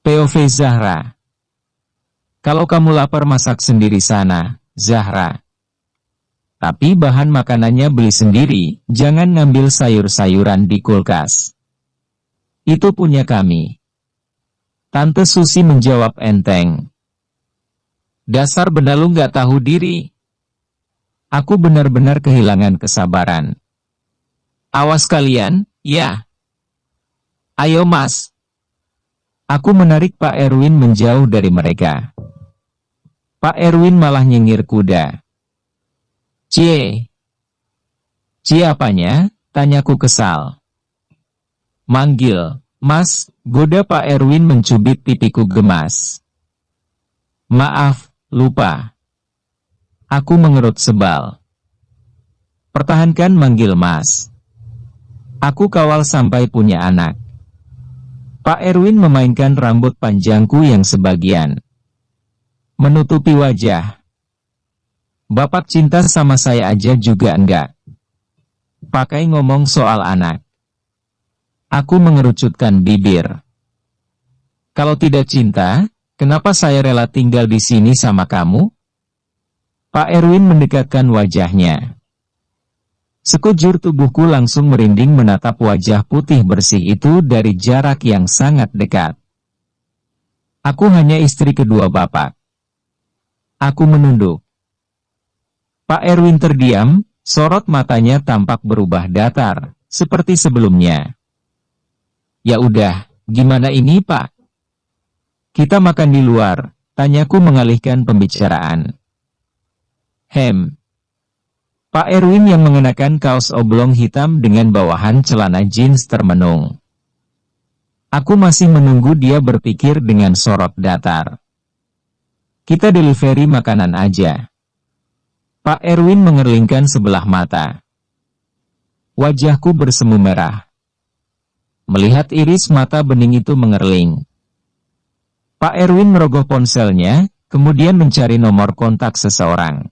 POV Zahra. Kalau kamu lapar masak sendiri sana, Zahra. Tapi bahan makanannya beli sendiri, jangan ngambil sayur-sayuran di kulkas. Itu punya kami. Tante Susi menjawab enteng. Dasar benalu nggak tahu diri. Aku benar-benar kehilangan kesabaran. Awas kalian, ya. Ayo mas. Aku menarik Pak Erwin menjauh dari mereka. Pak Erwin malah nyengir kuda. Cie. Cie apanya? Tanyaku kesal. Manggil, mas, goda Pak Erwin mencubit pipiku gemas. Maaf, lupa. Aku mengerut sebal. Pertahankan manggil mas. Aku kawal sampai punya anak. Pak Erwin memainkan rambut panjangku yang sebagian menutupi wajah. Bapak cinta sama saya aja juga enggak. Pakai ngomong soal anak. Aku mengerucutkan bibir. Kalau tidak cinta, kenapa saya rela tinggal di sini sama kamu? Pak Erwin mendekatkan wajahnya. Sekujur tubuhku langsung merinding menatap wajah putih bersih itu dari jarak yang sangat dekat. Aku hanya istri kedua bapak. Aku menunduk. Pak Erwin terdiam, sorot matanya tampak berubah datar, seperti sebelumnya. Ya udah, gimana ini pak? Kita makan di luar, tanyaku mengalihkan pembicaraan. Pak Erwin yang mengenakan kaos oblong hitam dengan bawahan celana jeans termenung. Aku masih menunggu dia berpikir dengan sorot datar. Kita delivery makanan aja. Pak Erwin mengerlingkan sebelah mata. Wajahku bersemu merah. Melihat iris mata bening itu mengerling. Pak Erwin merogoh ponselnya, kemudian mencari nomor kontak seseorang.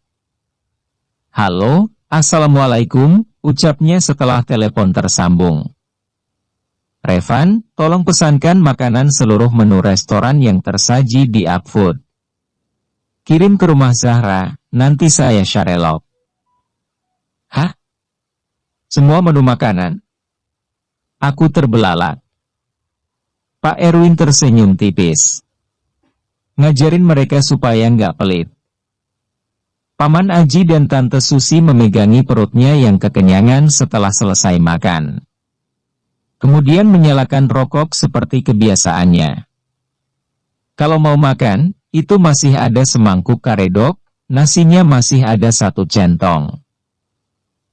Halo, assalamualaikum, ucapnya setelah telepon tersambung. Revan, tolong pesankan makanan seluruh menu restoran yang tersaji di Upfood. Kirim ke rumah Zahra, nanti saya sharelog. Hah? Semua menu makanan? Aku terbelalak. Pak Erwin tersenyum tipis. Ngajarin mereka supaya nggak pelit. Paman Aji dan Tante Susi memegangi perutnya yang kekenyangan setelah selesai makan. Kemudian menyalakan rokok seperti kebiasaannya. Kalau mau makan, itu masih ada semangkuk karedok, nasinya masih ada 1 centong.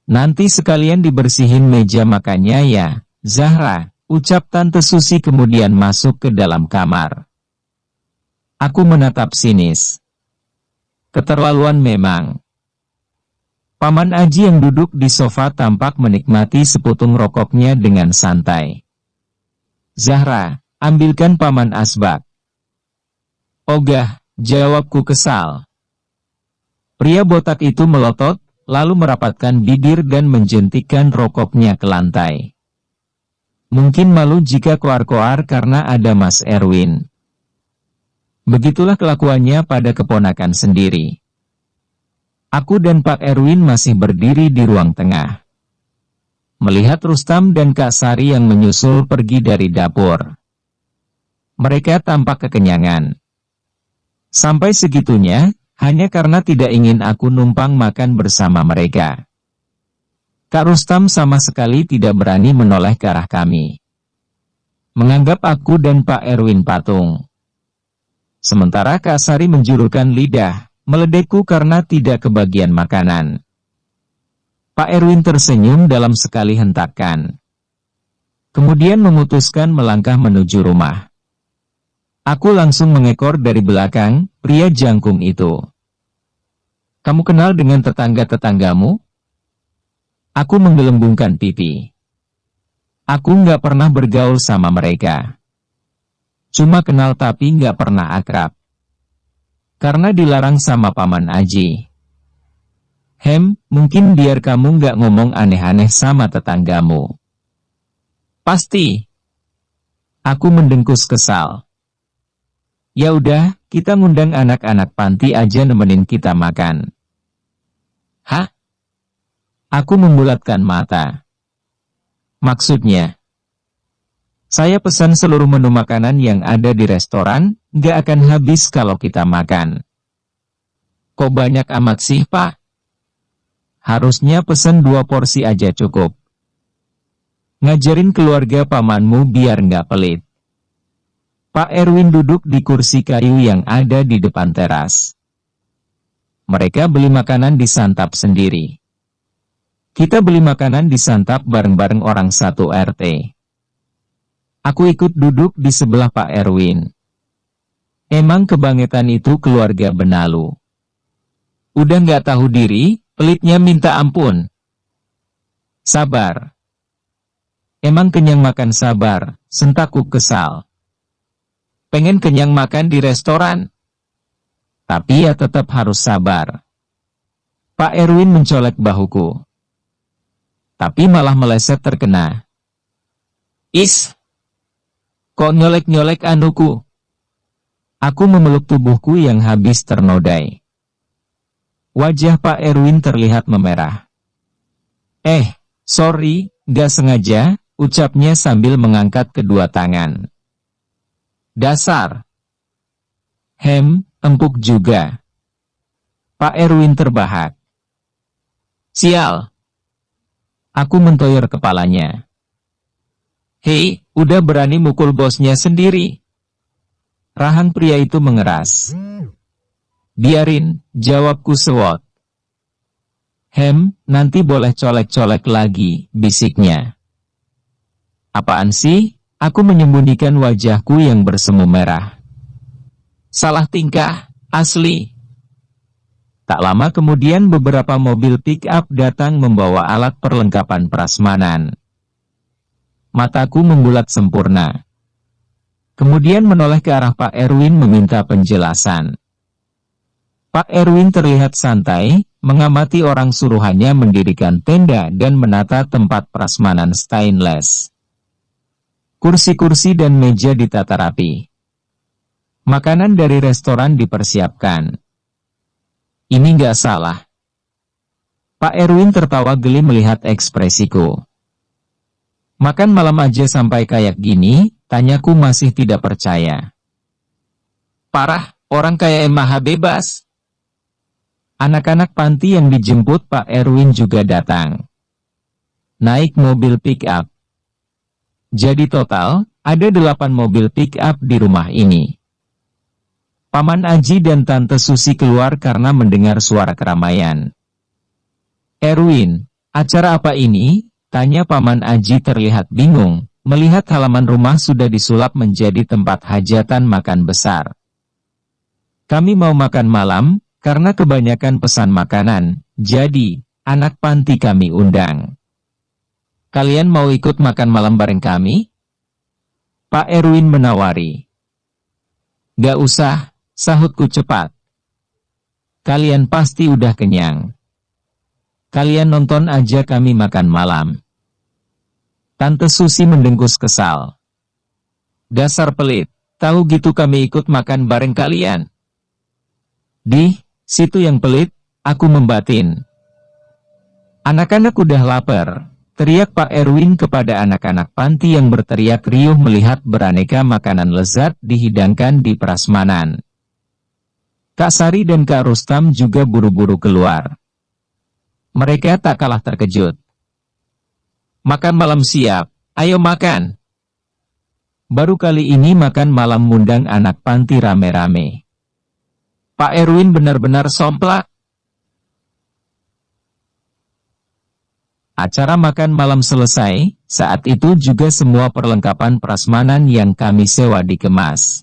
Nanti sekalian dibersihin meja makannya ya, Zahra, ucap Tante Susi kemudian masuk ke dalam kamar. Aku menatap sinis. Keterlaluan memang. Paman Aji yang duduk di sofa tampak menikmati seputung rokoknya dengan santai. Zahra, ambilkan Paman Asbak. Ogah, jawabku kesal. Pria botak itu melotot, lalu merapatkan bibir dan menjentikkan rokoknya ke lantai. Mungkin malu jika koar-koar karena ada Mas Erwin. Begitulah kelakuannya pada keponakan sendiri. Aku dan Pak Erwin masih berdiri di ruang tengah. Melihat Rustam dan Kak Sari yang menyusul pergi dari dapur. Mereka tampak kekenyangan. Sampai segitunya, hanya karena tidak ingin aku numpang makan bersama mereka. Kak Rustam sama sekali tidak berani menoleh ke arah kami. Menganggap aku dan Pak Erwin patung. Sementara Kak Sari menjulurkan lidah, meledekku karena tidak kebagian makanan. Pak Erwin tersenyum dalam sekali hentakan. Kemudian memutuskan melangkah menuju rumah. Aku langsung mengekor dari belakang, pria jangkung itu. Kamu kenal dengan tetangga-tetanggamu? Aku menggelembungkan pipi. Aku nggak pernah bergaul sama mereka. Cuma kenal tapi nggak pernah akrab. Karena dilarang sama Paman Aji. Mungkin biar kamu nggak ngomong aneh-aneh sama tetanggamu. Pasti. Aku mendengkus kesal. Ya udah, kita ngundang anak-anak panti aja nemenin kita makan. Hah? Aku membulatkan mata. Maksudnya? Saya pesan seluruh menu makanan yang ada di restoran, nggak akan habis kalau kita makan. Kok banyak amat sih, Pak? Harusnya pesan 2 porsi aja cukup. Ngajarin keluarga pamanmu biar nggak pelit. Pak Erwin duduk di kursi kayu yang ada di depan teras. Mereka beli makanan disantap sendiri. Kita beli makanan disantap bareng-bareng orang satu RT. Aku ikut duduk di sebelah Pak Erwin. Emang kebangetan itu keluarga Benalu. Udah nggak tahu diri, pelitnya minta ampun. Sabar. Emang kenyang makan sabar, sentakku kesal. Pengen kenyang makan di restoran. Tapi ya tetap harus sabar. Pak Erwin mencolek bahuku. Tapi malah meleset terkena. Is! Kok nyolek-nyolek anuku? Aku memeluk tubuhku yang habis ternodai. Wajah Pak Erwin terlihat memerah. Sorry, gak sengaja, ucapnya sambil mengangkat kedua tangan. Dasar! Empuk juga. Pak Erwin terbahak. Sial! Aku mentoyor kepalanya. Hei, udah berani mukul bosnya sendiri. Rahang pria itu mengeras. Biarin, jawabku sewot. Nanti boleh colek-colek lagi, bisiknya. Apaan sih? Aku menyembunyikan wajahku yang bersemu merah. Salah tingkah, asli. Tak lama kemudian beberapa mobil pick-up datang membawa alat perlengkapan prasmanan. Mataku membulat sempurna. Kemudian menoleh ke arah Pak Erwin meminta penjelasan. Pak Erwin terlihat santai, mengamati orang suruhannya mendirikan tenda dan menata tempat prasmanan stainless. Kursi-kursi dan meja ditata rapi. Makanan dari restoran dipersiapkan. Ini nggak salah. Pak Erwin tertawa geli melihat ekspresiku. Makan malam aja sampai kayak gini, tanyaku masih tidak percaya. Parah, orang kayak maha bebas. Anak-anak panti yang dijemput Pak Erwin juga datang. Naik mobil pick-up. Jadi total, ada 8 mobil pick-up di rumah ini. Paman Aji dan Tante Susi keluar karena mendengar suara keramaian. Erwin, acara apa ini? Tanya Paman Aji terlihat bingung, melihat halaman rumah sudah disulap menjadi tempat hajatan makan besar. Kami mau makan malam, karena kebanyakan pesan makanan, jadi, anak panti kami undang. Kalian mau ikut makan malam bareng kami? Pak Erwin menawari. Gak usah, sahutku cepat. Kalian pasti udah kenyang. Kalian nonton aja kami makan malam. Tante Susi mendengkus kesal. Dasar pelit, tahu gitu kami ikut makan bareng kalian. Di situ yang pelit, aku membatin. Anak-anak udah lapar, teriak Pak Erwin kepada anak-anak panti yang berteriak riuh melihat beraneka makanan lezat dihidangkan di prasmanan. Kak Sari dan Kak Rustam juga buru-buru keluar. Mereka tak kalah terkejut. Makan malam siap, ayo makan. Baru kali ini makan malam ngundang anak panti rame-rame. Pak Erwin benar-benar somplak. Acara makan malam selesai, saat itu juga semua perlengkapan prasmanan yang kami sewa dikemas.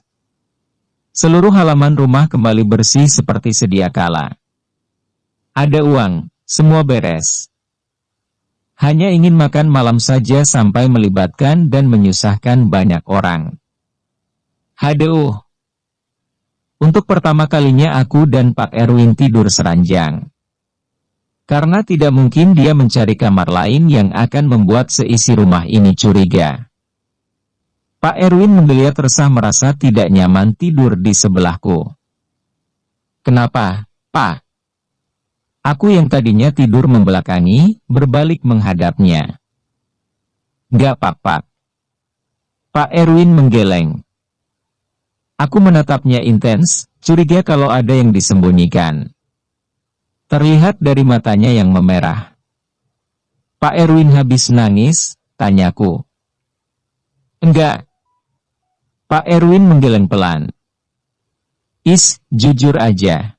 Seluruh halaman rumah kembali bersih seperti sedia kala. Ada uang, semua beres. Hanya ingin makan malam saja sampai melibatkan dan menyusahkan banyak orang. Haduh. Untuk pertama kalinya aku dan Pak Erwin tidur seranjang. Karena tidak mungkin dia mencari kamar lain yang akan membuat seisi rumah ini curiga. Pak Erwin menggeliat resah merasa tidak nyaman tidur di sebelahku. Kenapa, Pak? Aku yang tadinya tidur membelakangi, berbalik menghadapnya. Gak Pak. Pak Erwin menggeleng. Aku menatapnya intens, curiga kalau ada yang disembunyikan. Terlihat dari matanya yang memerah. Pak Erwin habis nangis, tanyaku. Enggak. Pak Erwin menggeleng pelan. Jujur aja.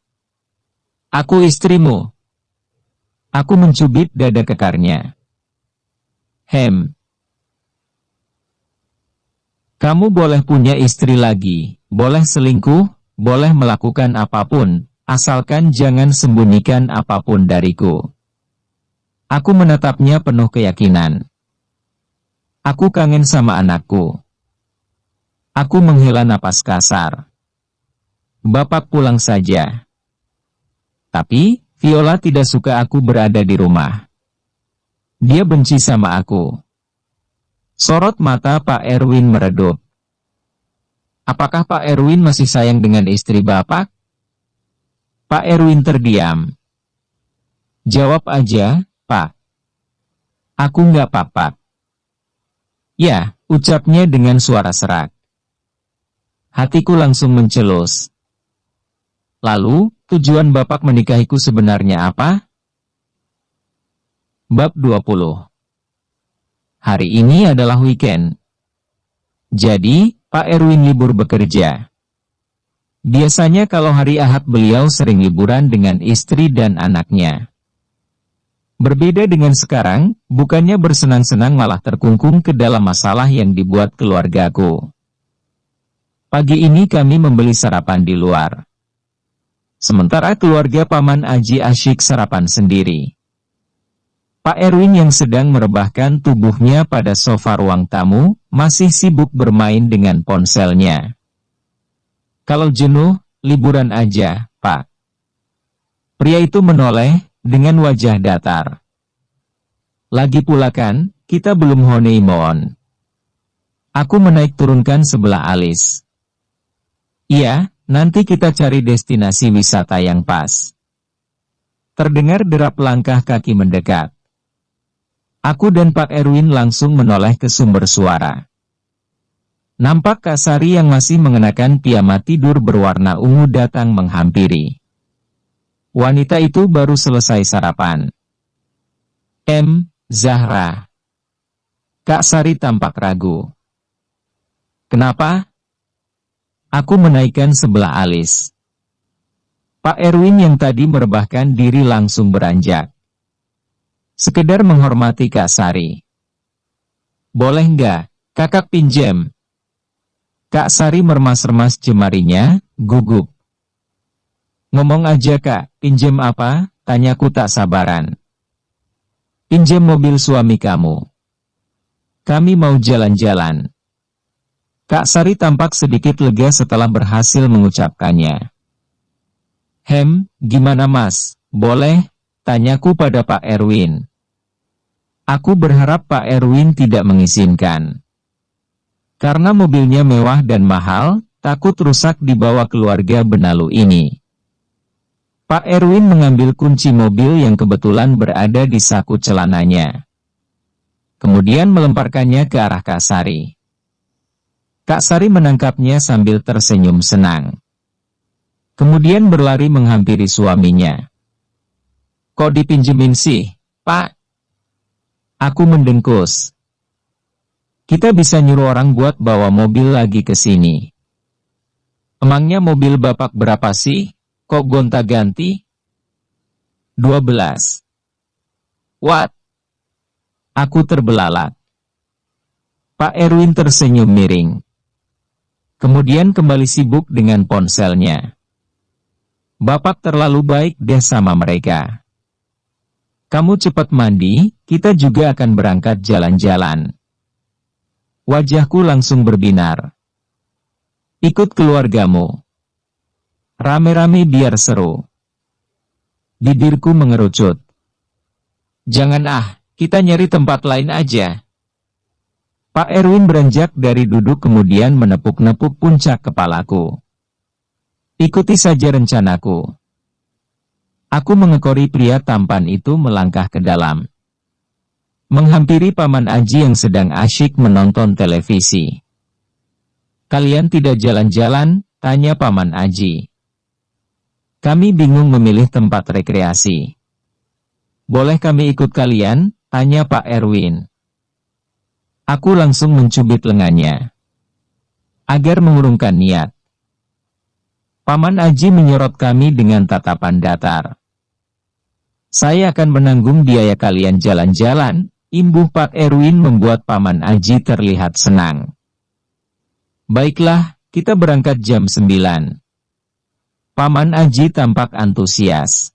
Aku istrimu. Aku mencubit dada kekarnya. Kamu boleh punya istri lagi, boleh selingkuh, boleh melakukan apapun, asalkan jangan sembunyikan apapun dariku. Aku menatapnya penuh keyakinan. Aku kangen sama anakku. Aku menghela napas kasar. Bapak pulang saja. Tapi, Viola tidak suka aku berada di rumah. Dia benci sama aku. Sorot mata Pak Erwin meredup. Apakah Pak Erwin masih sayang dengan istri Bapak? Pak Erwin terdiam. Jawab aja, Pak. Aku nggak Pak. Ya, ucapnya dengan suara serak. Hatiku langsung mencelus. Lalu, tujuan Bapak menikahiku sebenarnya apa? Bab 20. Hari ini adalah weekend. Jadi, Pak Erwin libur bekerja. Biasanya kalau hari Ahad beliau sering liburan dengan istri dan anaknya. Berbeda dengan sekarang, bukannya bersenang-senang malah terkungkung ke dalam masalah yang dibuat keluargaku. Pagi ini kami membeli sarapan di luar. Sementara keluarga Paman Aji asyik sarapan sendiri. Pak Erwin yang sedang merebahkan tubuhnya pada sofa ruang tamu, masih sibuk bermain dengan ponselnya. Kalau jenuh, liburan aja, Pak. Pria itu menoleh, dengan wajah datar. Lagi pula kan, kita belum honeymoon. Aku menaik turunkan sebelah alis. Iya, nanti kita cari destinasi wisata yang pas. Terdengar derap langkah kaki mendekat. Aku dan Pak Erwin langsung menoleh ke sumber suara. Nampak Kak Sari yang masih mengenakan piyama tidur berwarna ungu datang menghampiri. Wanita itu baru selesai sarapan. Zahra. Kak Sari tampak ragu. Kenapa? Aku menaikkan sebelah alis. Pak Erwin yang tadi merebahkan diri langsung beranjak. Sekedar menghormati Kak Sari. Boleh nggak, kakak pinjam? Kak Sari meremas-remas jemarinya, gugup. Ngomong aja Kak, pinjam apa? Tanyaku tak sabaran. Pinjam mobil suami kamu. Kami mau jalan-jalan. Kak Sari tampak sedikit lega setelah berhasil mengucapkannya. Gimana Mas? Boleh? Tanyaku pada Pak Erwin. Aku berharap Pak Erwin tidak mengizinkan. Karena mobilnya mewah dan mahal, takut rusak dibawa keluarga benalu ini. Pak Erwin mengambil kunci mobil yang kebetulan berada di saku celananya. Kemudian melemparkannya ke arah Kak Sari. Kak Sari menangkapnya sambil tersenyum senang. Kemudian berlari menghampiri suaminya. Kok dipinjemin sih, Pak? Aku mendengkus. Kita bisa nyuruh orang buat bawa mobil lagi ke sini. Emangnya mobil Bapak berapa sih? Kok gonta-ganti? 12. What? Aku terbelalak. Pak Erwin tersenyum miring. Kemudian kembali sibuk dengan ponselnya. Bapak terlalu baik deh sama mereka. Kamu cepat mandi, kita juga akan berangkat jalan-jalan. Wajahku langsung berbinar. Ikut keluargamu. Rame-rame biar seru. Bibirku mengerucut. Jangan kita nyari tempat lain aja. Pak Erwin beranjak dari duduk kemudian menepuk-nepuk puncak kepalaku. Ikuti saja rencanaku. Aku mengekori pria tampan itu melangkah ke dalam. Menghampiri Paman Aji yang sedang asyik menonton televisi. Kalian tidak jalan-jalan? Tanya Paman Aji. Kami bingung memilih tempat rekreasi. Boleh kami ikut kalian? Tanya Pak Erwin. Aku langsung mencubit lengannya. Agar mengurungkan niat. Paman Aji menyorot kami dengan tatapan datar. Saya akan menanggung biaya kalian jalan-jalan, imbuh Pak Erwin membuat Paman Aji terlihat senang. Baiklah, kita berangkat jam 9. Paman Aji tampak antusias.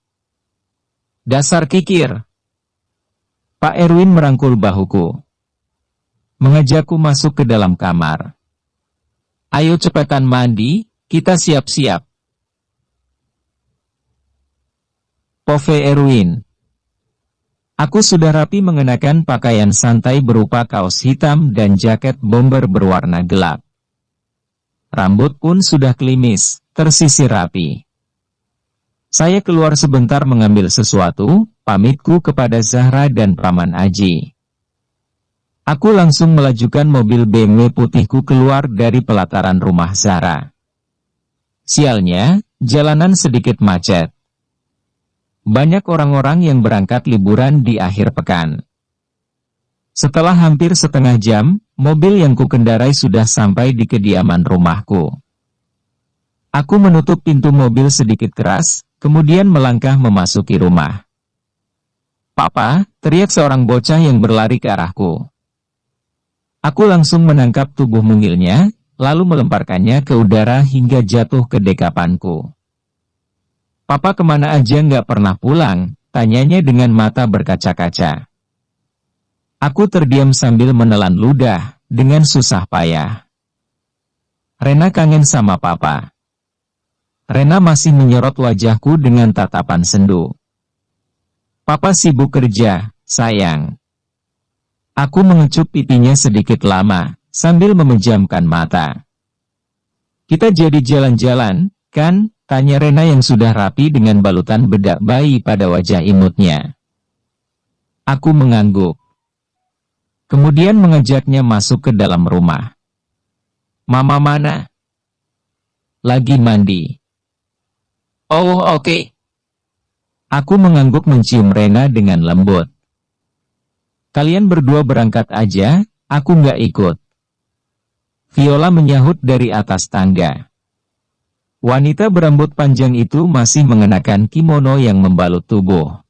Dasar kikir. Pak Erwin merangkul bahuku. Mengajakku masuk ke dalam kamar. Ayo cepetan mandi, kita siap-siap. Pove Erwin. Aku sudah rapi mengenakan pakaian santai berupa kaos hitam dan jaket bomber berwarna gelap. Rambut pun sudah klimis, tersisir rapi. Saya keluar sebentar mengambil sesuatu, pamitku kepada Zahra dan Paman Aji. Aku langsung melajukan mobil BMW putihku keluar dari pelataran rumah Zahra. Sialnya, jalanan sedikit macet. Banyak orang-orang yang berangkat liburan di akhir pekan. Setelah hampir setengah jam, mobil yang kukendarai sudah sampai di kediaman rumahku. Aku menutup pintu mobil sedikit keras, kemudian melangkah memasuki rumah. "Papa!" teriak seorang bocah yang berlari ke arahku. Aku langsung menangkap tubuh mungilnya, lalu melemparkannya ke udara hingga jatuh ke dekapanku. "Papa kemana aja nggak pernah pulang?" tanyanya dengan mata berkaca-kaca. Aku terdiam sambil menelan ludah, dengan susah payah. Rena kangen sama papa. Rena masih menyorot wajahku dengan tatapan sendu. "Papa sibuk kerja, sayang." Aku mengecup pipinya sedikit lama, sambil memejamkan mata. "Kita jadi jalan-jalan, kan?" tanya Rena yang sudah rapi dengan balutan bedak bayi pada wajah imutnya. Aku mengangguk. Kemudian mengajaknya masuk ke dalam rumah. "Mama mana?" "Lagi mandi." "Oh, oke." Aku mengangguk mencium Rena dengan lembut. "Kalian berdua berangkat aja, aku nggak ikut." Viola menyahut dari atas tangga. Wanita berambut panjang itu masih mengenakan kimono yang membalut tubuh.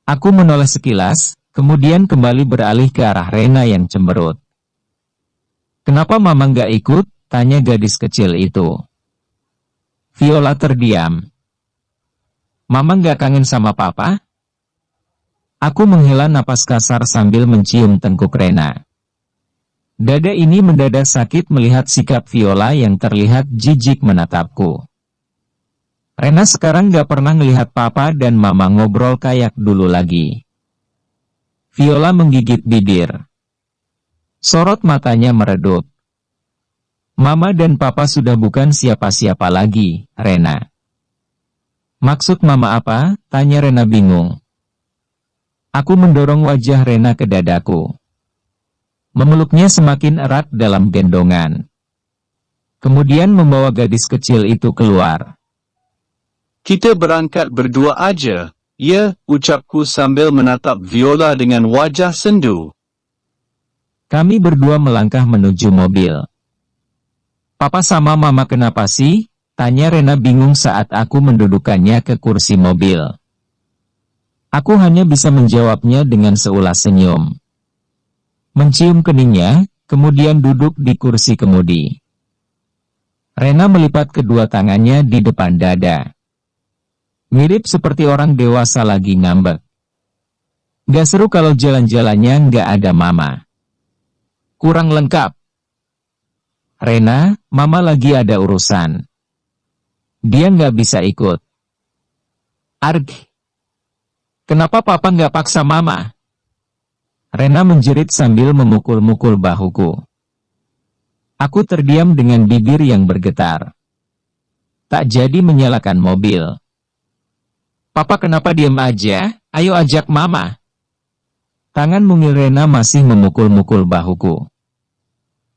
Aku menoleh sekilas, kemudian kembali beralih ke arah Rena yang cemberut. "Kenapa mama nggak ikut?" tanya gadis kecil itu. Viola terdiam. "Mama nggak kangen sama papa?" Aku menghela napas kasar sambil mencium tengkuk Rena. Dada ini mendadak sakit melihat sikap Viola yang terlihat jijik menatapku. Rena sekarang gak pernah melihat papa dan mama ngobrol kayak dulu lagi. Viola menggigit bibir. Sorot matanya meredup. "Mama dan papa sudah bukan siapa-siapa lagi, Rena." "Maksud mama apa?" tanya Rena bingung. Aku mendorong wajah Rena ke dadaku. Memeluknya semakin erat dalam gendongan. Kemudian membawa gadis kecil itu keluar. "Kita berangkat berdua aja, ya," ucapku sambil menatap Viola dengan wajah sendu. Kami berdua melangkah menuju mobil. "Papa sama mama kenapa sih?" tanya Rena bingung saat aku mendudukannya ke kursi mobil. Aku hanya bisa menjawabnya dengan seulas senyum. Mencium keningnya, kemudian duduk di kursi kemudi. Rena melipat kedua tangannya di depan dada. Mirip seperti orang dewasa lagi ngambek. Gak seru kalau jalan-jalannya nggak ada mama. Kurang lengkap. "Rena, mama lagi ada urusan. Dia nggak bisa ikut." "Arg. Kenapa papa nggak paksa mama?" Rena menjerit sambil memukul-mukul bahuku. Aku terdiam dengan bibir yang bergetar. Tak jadi menyalakan mobil. Papa kenapa diam aja? Ayo ajak mama. Tangan mungil Rena masih memukul-mukul bahuku.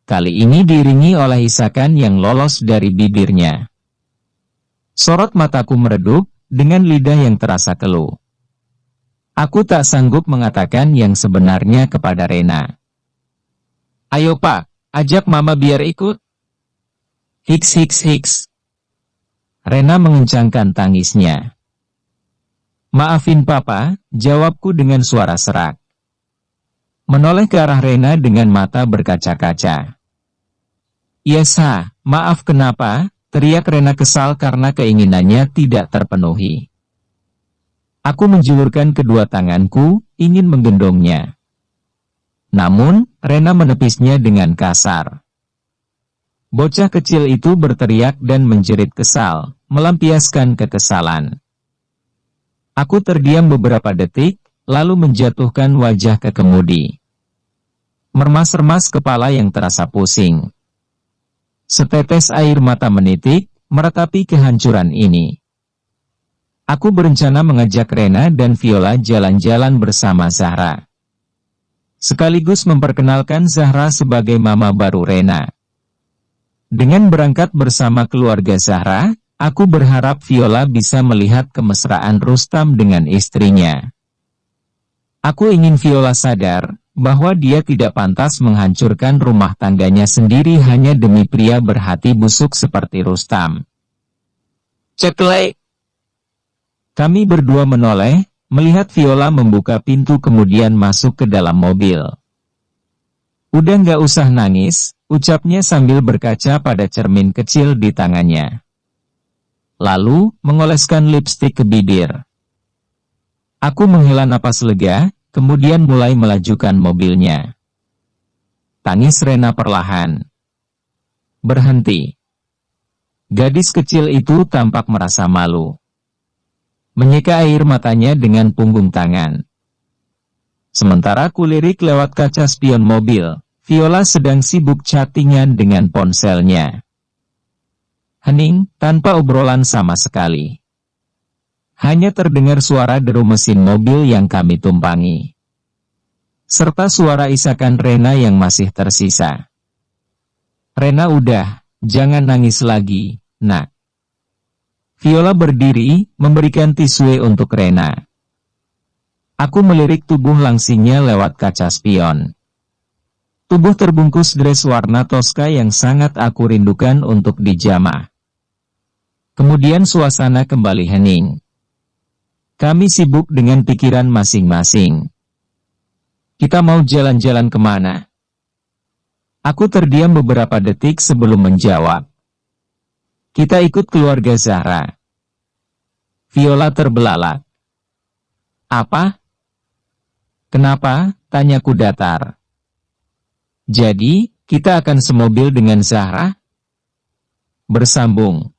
Kali ini diiringi oleh isakan yang lolos dari bibirnya. Sorot mataku meredup, dengan lidah yang terasa keluh. Aku tak sanggup mengatakan yang sebenarnya kepada Rena. Ayo pak, ajak mama biar ikut. Hiks hiks hiks. Rena mengencangkan tangisnya. Maafin papa, jawabku dengan suara serak. Menoleh ke arah Rena dengan mata berkaca-kaca. Yesa, maaf kenapa? Teriak Rena kesal karena keinginannya tidak terpenuhi. Aku menjulurkan kedua tanganku, ingin menggendongnya. Namun, Rena menepisnya dengan kasar. Bocah kecil itu berteriak dan menjerit kesal, melampiaskan kekesalan. Aku terdiam beberapa detik, lalu menjatuhkan wajah ke kemudi. Mermas-remas kepala yang terasa pusing. Setetes air mata menitik, meratapi kehancuran ini. Aku berencana mengajak Rena dan Viola jalan-jalan bersama Zahra. Sekaligus memperkenalkan Zahra sebagai mama baru Rena. Dengan berangkat bersama keluarga Zahra, aku berharap Viola bisa melihat kemesraan Rustam dengan istrinya. Aku ingin Viola sadar bahwa dia tidak pantas menghancurkan rumah tangganya sendiri hanya demi pria berhati busuk seperti Rustam. Ceklek! Kami berdua menoleh, melihat Viola membuka pintu kemudian masuk ke dalam mobil. Udah nggak usah nangis, ucapnya sambil berkaca pada cermin kecil di tangannya. Lalu, mengoleskan lipstik ke bibir. Aku menghela napas lega, kemudian mulai melajukan mobilnya. Tangis Rena perlahan berhenti. Gadis kecil itu tampak merasa malu. Menyeka air matanya dengan punggung tangan. Sementara kulirik lewat kaca spion mobil, Viola sedang sibuk chattingan dengan ponselnya. Hening, tanpa obrolan sama sekali. Hanya terdengar suara deru mesin mobil yang kami tumpangi. Serta suara isakan Rena yang masih tersisa. Rena udah, jangan nangis lagi, nak. Viola berdiri, memberikan tisu untuk Rena. Aku melirik tubuh langsingnya lewat kaca spion. Tubuh terbungkus dress warna toska yang sangat aku rindukan untuk dijamah. Kemudian suasana kembali hening. Kami sibuk dengan pikiran masing-masing. Kita mau jalan-jalan kemana? Aku terdiam beberapa detik sebelum menjawab. Kita ikut keluarga Zahra. Viola terbelalak. Apa? Kenapa? Tanyaku datar. Jadi, kita akan semobil dengan Zahra? Bersambung.